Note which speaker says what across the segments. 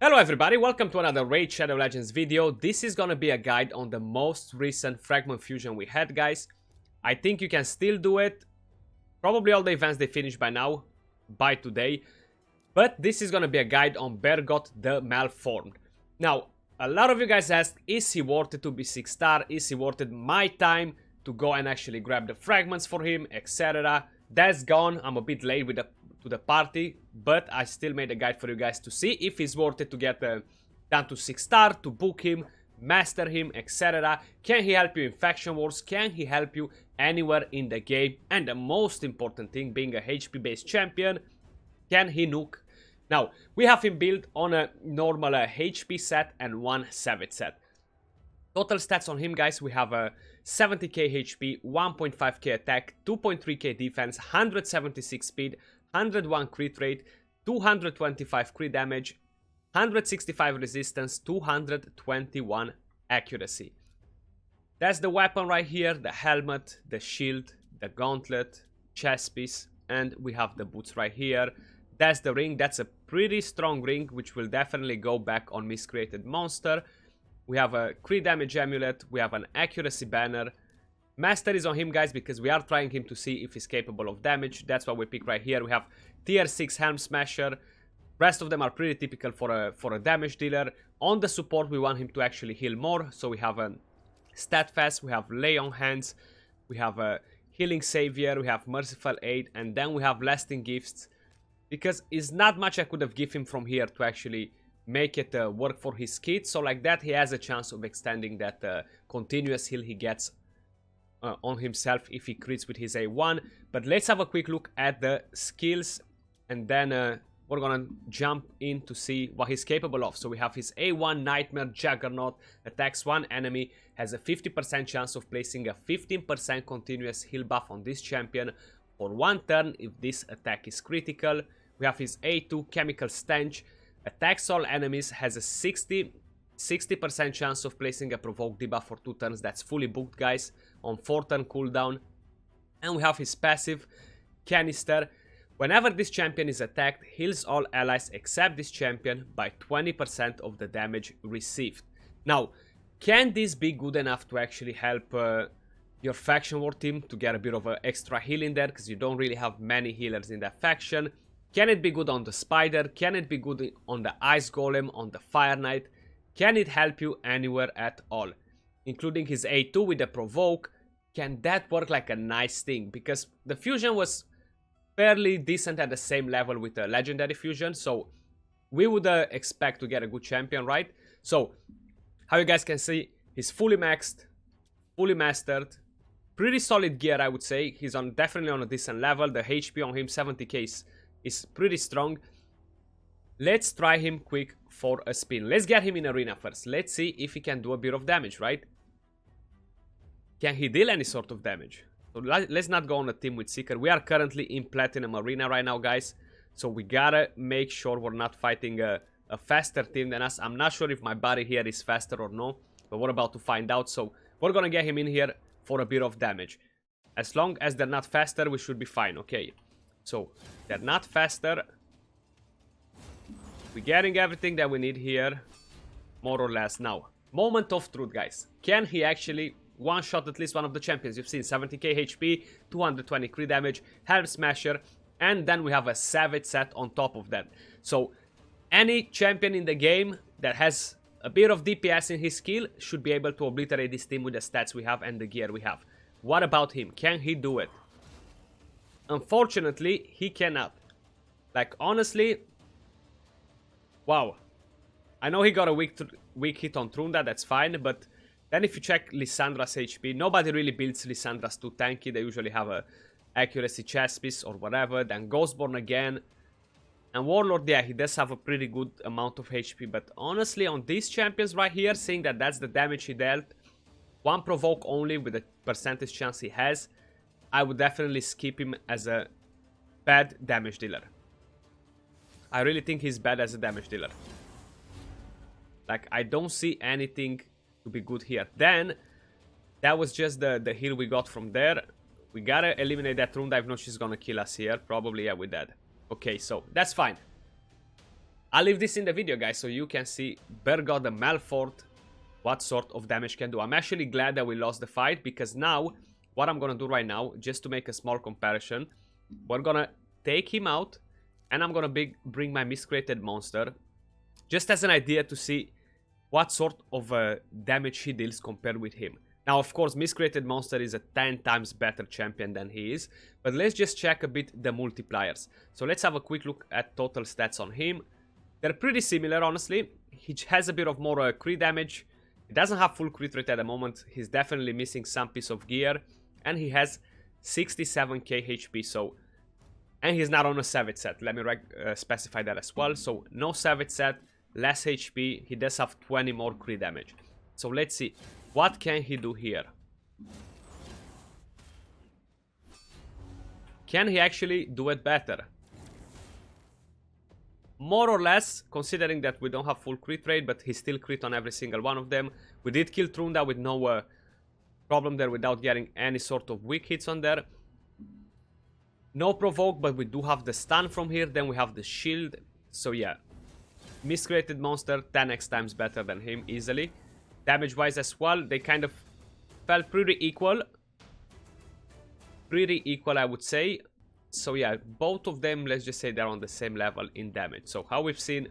Speaker 1: Hello everybody, welcome to another Raid Shadow Legends video. This is gonna be a guide on the most recent fragment fusion we had, guys. I think you can still do it. Probably all the events they finished by now, by today. But this is gonna be a guide on Bergoth the Malformed. Now, a lot of you guys asked, is he worth it to be 6-star? Is he worth it my time to go and actually grab the fragments for him, etc. That's gone. I'm a bit late with to the party, but I still made a guide for you guys to see if it's worth it to get down to 6-star, to book him, master him, etc. Can he help you in faction wars? Can he help you anywhere in the game? And the most important thing, being a HP based champion, can he nuke? Now, we have him built on a normal HP set and one Savage set. Total stats on him, guys, we have a 70k HP, 1.5k attack, 2.3k defense, 176 speed, 101 crit rate, 225 crit damage, 165 resistance, 221 accuracy. That's the weapon right here, the helmet, the shield, the gauntlet, chest piece, and we have the boots right here. That's the ring. That's a pretty strong ring, which will definitely go back on Miscreated Monster. We have a crit damage amulet, we have an accuracy banner. Master is on him, guys, because we are trying him to see if he's capable of damage. That's why we pick right here. We have tier 6 Helm Smasher. Rest of them are pretty typical for a damage dealer. On the support, we want him to actually heal more. So we have a Steadfast, we have Lay on Hands, we have a Healing Savior, we have Merciful Aid, and then we have Lasting Gifts. Because it's not much I could have given him from here to actually make it work for his kit. So like that, he has a chance of extending that continuous heal he gets on himself if he crits with his A1. But let's have a quick look at the skills, and then we're gonna jump in to see what he's capable of. So we have his A1 Nightmare Juggernaut, attacks one enemy, has a 50% chance of placing a 15% continuous heal buff on this champion for one turn if this attack is critical. We have his A2 Chemical Stench, attacks all enemies, has a 60% chance of placing a provoked debuff for 2 turns. That's fully booked, guys, on 4-turn cooldown. And we have his passive, Canister. Whenever this champion is attacked, heals all allies except this champion by 20% of the damage received. Now, can this be good enough to actually help your faction war team to get a bit of extra heal in there? Because you don't really have many healers in that faction. Can it be good on the Spider? Can it be good on the Ice Golem, on the Fire Knight? Can it help you anywhere at all? Including his A2 with the Provoke. Can that work like a nice thing? Because the fusion was fairly decent at the same level with the Legendary fusion. So we would expect to get a good champion, right? So how you guys can see, he's fully maxed, fully mastered. Pretty solid gear, I would say. He's definitely on a decent level. The HP on him, 70k, is pretty strong. Let's try him quick for a spin. Let's get him in arena first. Let's see if he can do a bit of damage, right? Can he deal any sort of damage? So let's not go on a team with Seeker. We are currently in Platinum Arena right now, guys. So we gotta make sure we're not fighting a faster team than us. I'm not sure if my buddy here is faster or no, but we're about to find out. So we're gonna get him in here for a bit of damage. As long as they're not faster, we should be fine, okay? So they're not faster. We're getting everything that we need here, more or less. Now, moment of truth, guys. Can he actually one-shot at least one of the champions? You've seen 70k HP, 220 crit damage, Helm Smasher, and then we have a Savage set on top of that. So any champion in the game that has a bit of DPS in his skill should be able to obliterate this team with the stats we have and the gear we have. What about him? Can he do it? Unfortunately, he cannot. Like, honestly, wow. I know he got a weak hit on Trunda, that's fine, but then if you check Lissandra's HP, nobody really builds Lissandra's too tanky. They usually have a accuracy chest piece or whatever. Then Ghostborn again. And Warlord, yeah, he does have a pretty good amount of HP, but honestly, on these champions right here, seeing that that's the damage he dealt, one provoke only with the percentage chance he has, I would definitely skip him as a bad damage dealer. I really think he's bad as a damage dealer. Like, I don't see anything to be good here. Then, that was just the heal we got from there. We gotta eliminate that Trunda. If not, she's gonna kill us here. Probably, yeah, with that. Okay, so that's fine. I'll leave this in the video, guys, so you can see Bergoth the Malfort, what sort of damage can do. I'm actually glad that we lost the fight, because now, what I'm gonna do right now, just to make a small comparison, we're gonna take him out, and I'm gonna bring my miscreated monster, just as an idea to see what sort of damage he deals compared with him. Now, of course, miscreated monster is a 10 times better champion than he is, but let's just check a bit the multipliers. So let's have a quick look at total stats on him. They're pretty similar, honestly. He has a bit of more crit damage. He doesn't have full crit rate at the moment. He's definitely missing some piece of gear. And he has 67k HP, so... And he's not on a Savage set. Let me specify that as well. So, no Savage set, less HP. He does have 20 more crit damage. So, let's see. What can he do here? Can he actually do it better? More or less, considering that we don't have full crit rate, but he still crit on every single one of them. We did kill Trunda with no problem there without getting any sort of weak hits on there. No provoke, but we do have the stun from here. Then we have the shield. So yeah, miscreated monster 10x times better than him easily. Damage wise as well, they kind of felt pretty equal. Pretty equal, I would say. So yeah, both of them, let's just say they're on the same level in damage. So how we've seen,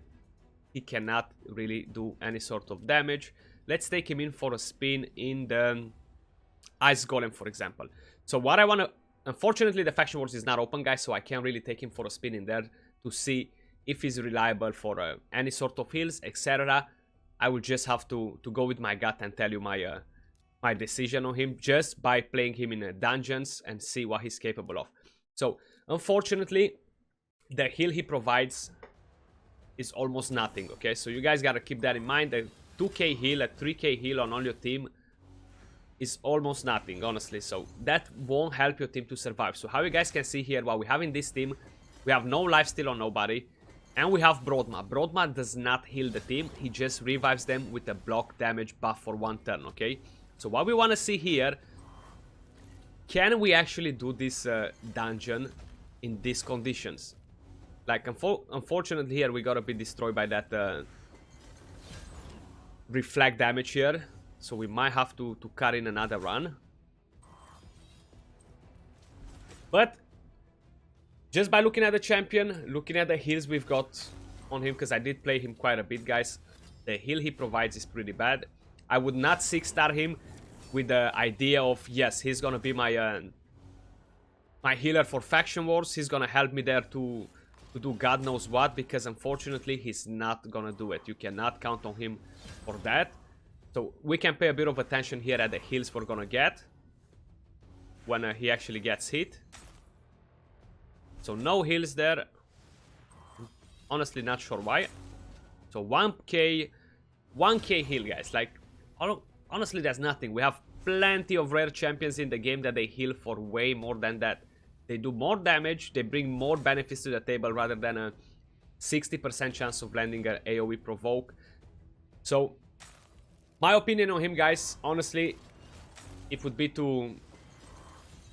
Speaker 1: he cannot really do any sort of damage. Let's take him in for a spin in the Ice Golem, for example. So what I want to... Unfortunately, the Faction Wars is not open, guys, so I can't really take him for a spin in there to see if he's reliable for any sort of heals, etc. I will just have to go with my gut and tell you my my decision on him just by playing him in dungeons and see what he's capable of. So, unfortunately, the heal he provides is almost nothing, okay? So you guys gotta keep that in mind. A 2k heal, a 3k heal on all your team is almost nothing, honestly. So that won't help your team to survive. So how you guys can see here, what we have in this team, we have no lifesteal on nobody. And we have Broadma. Broadma does not heal the team. He just revives them with a block damage buff for 1 turn, okay? So what we want to see here... Can we actually do this dungeon in these conditions? Like, unfortunately here we got a bit destroyed by that reflect damage here. So we might have to cut in another run. But just by looking at the champion, looking at the heals we've got on him, because I did play him quite a bit, guys, the heal he provides is pretty bad. I would not 6-star him with the idea of, yes, he's gonna be my my healer for Faction Wars. He's gonna help me there to do God knows what, because unfortunately he's not gonna do it. You cannot count on him for that. So we can pay a bit of attention here at the heals we're gonna get when he actually gets hit. So no heals there. Honestly, not sure why. So 1k heal, guys. Like, honestly, that's nothing. We have plenty of rare champions in the game that they heal for way more than that. They do more damage, they bring more benefits to the table rather than a 60% chance of landing an AoE provoke. So, my opinion on him, guys, honestly, it would be to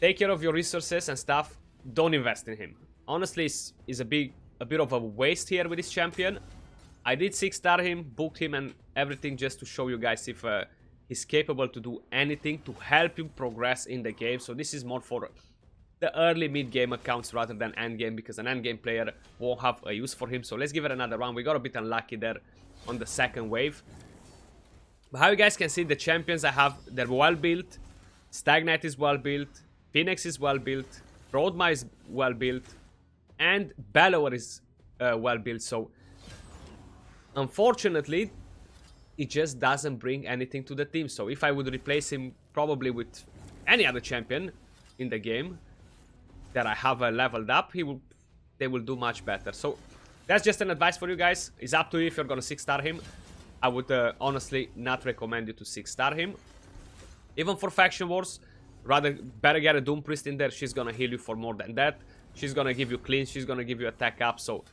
Speaker 1: take care of your resources and stuff. Don't invest in him. Honestly, it's a bit of a waste here with this champion. I did 6-star him, booked him and everything just to show you guys if he's capable to do anything to help you progress in the game. So this is more for the early mid-game accounts rather than end-game, because an end-game player won't have a use for him. So let's give it another round. We got a bit unlucky there on the second wave. But how you guys can see, the champions I have, they're well built. Stag Knight is well built. Phoenix is well built. Broadma is well built. And Bellower is well built. So unfortunately, it just doesn't bring anything to the team. So if I would replace him probably with any other champion in the game that I have leveled up, they will do much better. So that's just an advice for you guys. It's up to you if you're gonna 6-star him. I would honestly not recommend you to 6-star him. Even for Faction Wars, better get a Doom Priest in there. She's gonna heal you for more than that. She's gonna give you cleanse, she's gonna give you attack up, so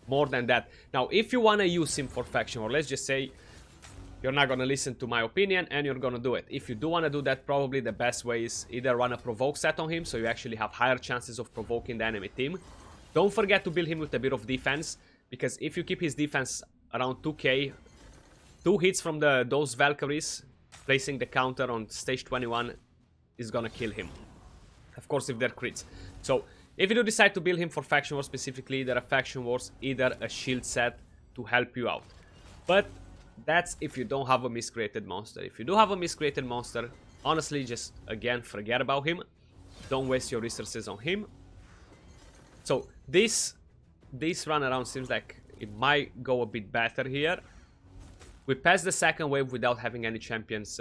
Speaker 1: more than that. Now, if you wanna use him for Faction War, let's just say you're not gonna listen to my opinion and you're gonna do it. If you do wanna do that, probably the best way is either run a provoke set on him, so you actually have higher chances of provoking the enemy team. Don't forget to build him with a bit of defense, Because if you keep his defense around 2k, 2 hits from those Valkyries, placing the counter on stage 21 is gonna kill him. Of course, if they're crits. So, if you do decide to build him for Faction Wars specifically, either a Faction Wars, either a shield set to help you out. But that's if you don't have a miscreated monster. If you do have a miscreated monster, honestly, just, again, forget about him. Don't waste your resources on him. So, this run around seems like it might go a bit better here. We passed the second wave without having any champions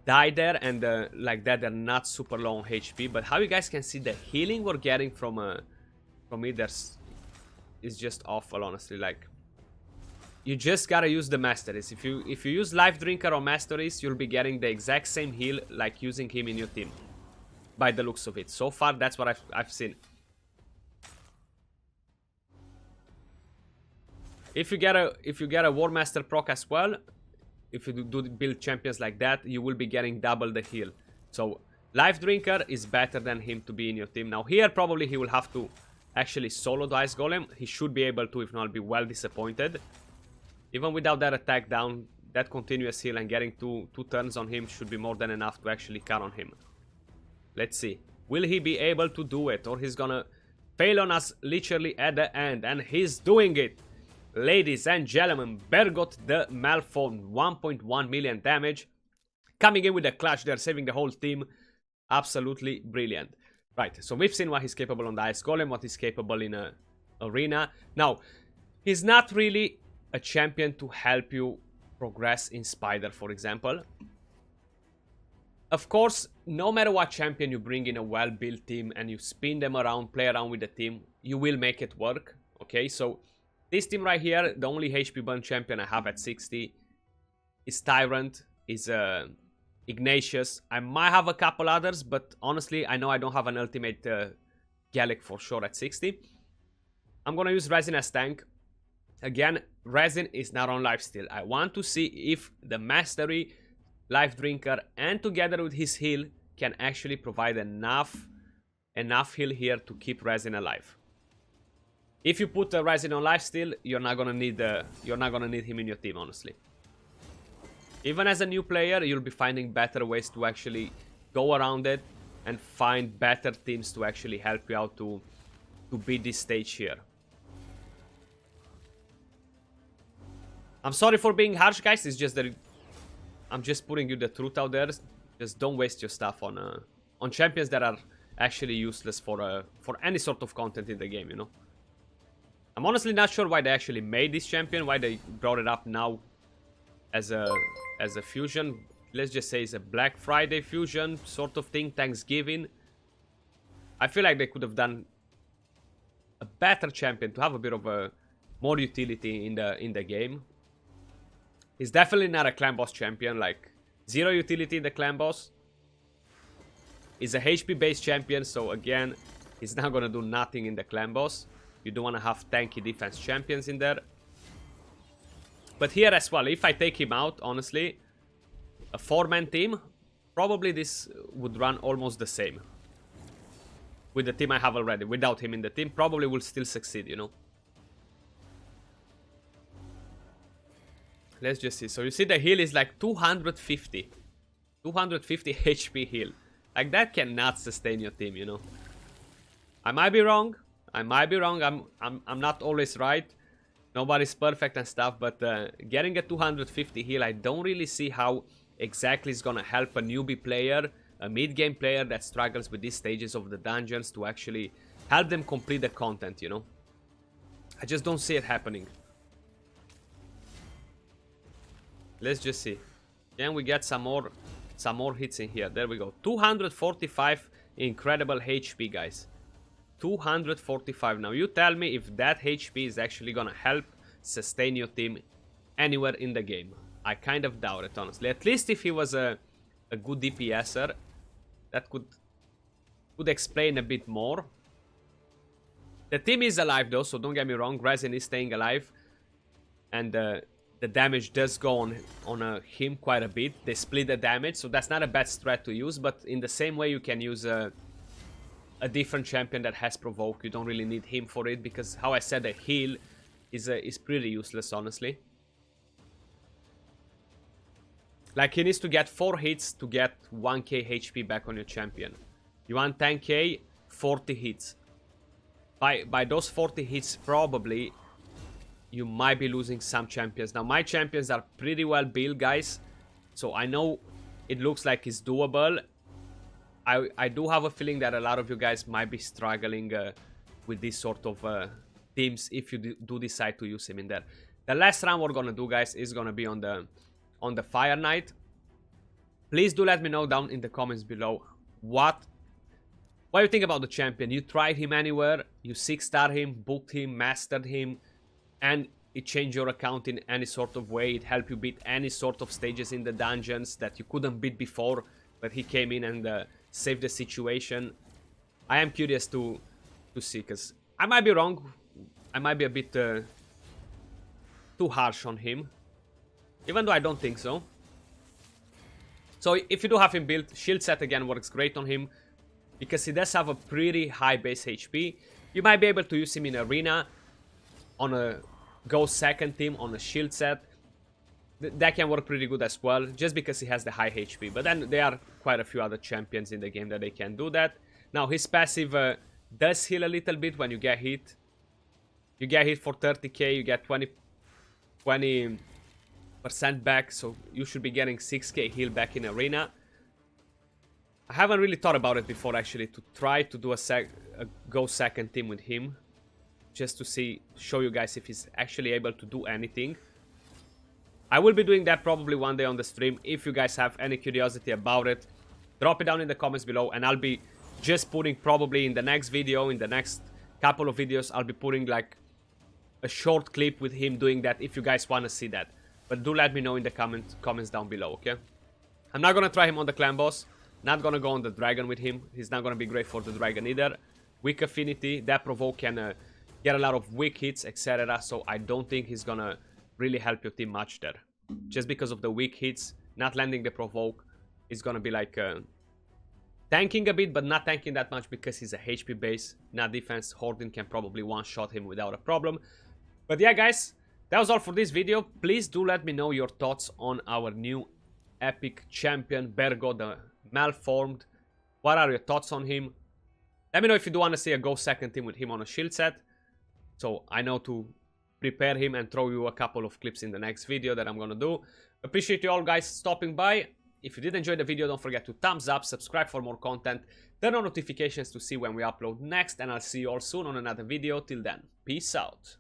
Speaker 1: die there, and like that they're not super low on HP. But how you guys can see, the healing we're getting from it is just awful, honestly. Like, you just gotta use the Masteries. If you use Life Drinker or Masteries, you'll be getting the exact same heal like using him in your team, by the looks of it. So far, that's what I've seen. If you get a War Master proc as well, if you do build champions like that, you will be getting double the heal. So Life Drinker is better than him to be in your team. Now here probably he will have to actually solo the Ice Golem. He should be able to, if not I'll be well disappointed. Even without that attack down, that continuous heal and getting two turns on him should be more than enough to actually cut on him. Let's see. Will he be able to do it, or he's gonna fail on us literally at the end? And he's doing it. Ladies and gentlemen, Bergoth the Malformed, 1.1 million damage. Coming in with a clutch there, saving the whole team. Absolutely brilliant. Right, so we've seen what he's capable on the Ice Golem, what he's capable in a arena. Now, he's not really a champion to help you progress in Spider, for example. Of course, no matter what champion you bring in a well-built team and you spin them around, play around with the team, you will make it work. Okay, so this team right here, the only HP burn champion I have at 60 is Tyrant, is Ignatius. I might have a couple others, but honestly, I know I don't have an ultimate Gallic for sure at 60. I'm gonna use Resin as tank. Again, Resin is not on lifesteal. I want to see if the Mastery, Life Drinker, and together with his heal can actually provide enough heal here to keep Resin alive. If you put Resin on lifesteal, you're not gonna need him in your team, honestly. Even as a new player, you'll be finding better ways to actually go around it and find better teams to actually help you out to beat this stage here. I'm sorry for being harsh, guys. It's just that I'm just putting you the truth out there. Just don't waste your stuff on champions that are actually useless for any sort of content in the game, you know. I'm honestly not sure why they actually made this champion, why they brought it up now as a fusion. Let's just say it's a Black Friday fusion sort of thing, Thanksgiving. I feel like they could have done a better champion to have a bit of a more utility in the game. He's definitely not a clan boss champion, like zero utility in the clan boss. He's a HP based champion, so again, he's not gonna do nothing in the clan boss. You don't want to have tanky defense champions in there. But here as well, if I take him out, honestly, a 4-man team, probably this would run almost the same. With the team I have already. Without him in the team, probably will still succeed, you know. Let's just see. So you see the heal is like 250. 250 HP heal. Like that cannot sustain your team, you know. I might be wrong. I might be wrong. I'm not always right. Nobody's perfect and stuff, but getting a 250 heal, I don't really see how exactly it's gonna help a newbie player, a mid-game player that struggles with these stages of the dungeons to actually help them complete the content, you know. I just don't see it happening. Let's just see. Can we get some more hits in here? There we go. 245 incredible HP, guys. 245. Now you tell me if that HP is actually gonna help sustain your team anywhere in the game. I kind of doubt it, honestly. At least if he was a good DPSer, that could explain a bit more. The team is alive though, so don't get me wrong. Resin is staying alive, and the damage does go on him quite a bit. They split the damage, so that's not a bad strat to use. But in the same way, you can use a different champion that has provoke. You don't really need him for it because, how I said, the heal is pretty useless, honestly. Like, he needs to get 4 hits to get 1k HP back on your champion. You want 10k, 40 hits. By those 40 hits, probably you might be losing some champions. Now, my champions are pretty well built, guys. So I know it looks like it's doable. I do have a feeling that a lot of you guys might be struggling with this sort of teams if you do decide to use him in there. The last round we're gonna do, guys, is gonna be on the Fire Knight. Please do let me know down in the comments below what you think about the champion. You tried him anywhere, you 6-star him, booked him, mastered him, and it changed your account in any sort of way. It helped you beat any sort of stages in the dungeons that you couldn't beat before, but he came in and saved the situation. I am curious to see, because I might be wrong. I might be a bit too harsh on him, even though I don't think so. So if you do have him built, shield set again works great on him, because he does have a pretty high base HP. You might be able to use him in arena on a go second team on a shield set. That can work pretty good as well, just because he has the high HP. But then there are quite a few other champions in the game that they can do that. Now, his passive does heal a little bit when you get hit. You get hit for 30k, you get 20% back, so you should be getting 6k heal back in arena. I haven't really thought about it before, actually, to try to do a go second team with him, just to show you guys if he's actually able to do anything. I will be doing that probably one day on the stream. If you guys have any curiosity about it, drop it down in the comments below, and I'll be just putting probably in the next video, in the next couple of videos, I'll be putting like a short clip with him doing that if you guys want to see that. But do let me know in the comments down below, okay? I'm not gonna try him on the clan boss. Not gonna go on the dragon with him. He's not gonna be great for the dragon either. Weak affinity, that provoke can get a lot of weak hits, etc. So I don't think he's gonna really help your team much there. Just because of the weak hits, not landing the provoke is gonna be like tanking a bit, but not tanking that much because he's a HP base, not defense. Horden can probably one-shot him without a problem. But yeah, guys, that was all for this video. Please do let me know your thoughts on our new epic champion, Bergoth, the Malformed. What are your thoughts on him? Let me know if you do want to see a go second team with him on a shield set, so I know to prepare him and throw you a couple of clips in the next video that I'm gonna do. Appreciate you all guys stopping by. If you did enjoy the video, don't forget to thumbs up, subscribe for more content, turn on notifications to see when we upload next, and I'll see you all soon on another video. Till then, peace out.